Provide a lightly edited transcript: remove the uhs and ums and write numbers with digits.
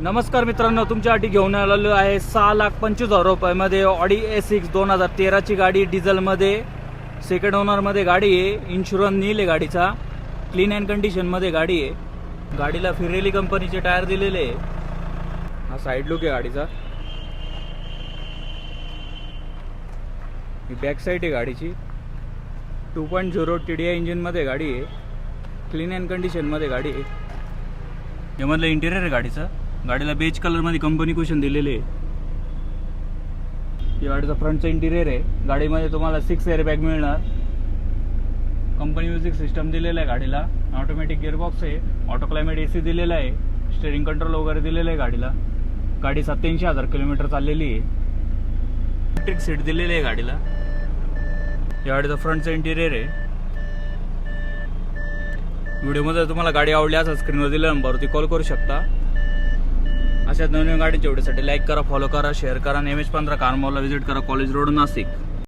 नमस्कार मित्रांनो, तुमच्यासाठी घेऊन आलेलो आहे 6,25,000 रुपयामध्ये ऑडी A6 2013 ची गाडी, डिझेलमध्ये, सेकंड ओनरमध्ये गाडी आहे. इन्शुरन्स नील आहे गाडीचा, क्लीन अँड कंडिशनमध्ये गाडी आहे. गाडीला फिरेली कंपनीचे टायर दिलेले आहे. हा साईड लुक आहे गाडीचा. ही बॅक साईड आहे गाडीची. 2.0 TDI इंजिनमध्ये गाडी आहे. क्लीन अँड कंडिशनमध्ये गाडी आहे. यामधलं इंटिरियर आहे गाडीचं. गाडीला बेज कलरमध्ये कंपनी कुशन दिलेले आहे. या गाडीचा फ्रंटचा इंटिरियर आहे. गाडीमध्ये तुम्हाला 6 एअरबॅग मिळणार. कंपनी म्युझिक सिस्टम दिलेला आहे गाडीला. ऑटोमॅटिक गिअरबॉक्स आहे. ऑटो क्लायमेट AC दिलेला आहे. स्टेअरिंग कंट्रोल वगैरे दिलेलं आहे गाडीला. गाडी 87,000 किलोमीटर चाललेली आहे. इलेक्ट्रिक सीट दिलेली आहे गाडीला. या गाडीचा फ्रंटचा इंटिरियर आहे. व्हिडिओमध्ये तुम्हाला गाडी आवडली असं स्क्रीनवर दिल्या नंबरवरती कॉल करू शकता. अशा नवीन गाडीच्या व्हिडिओसाठी लाईक करा, फॉलो करा, शेअर करा. NMH 15 कार मॉलला व्हिजिट करा, कॉलेज रोड, नाशिक.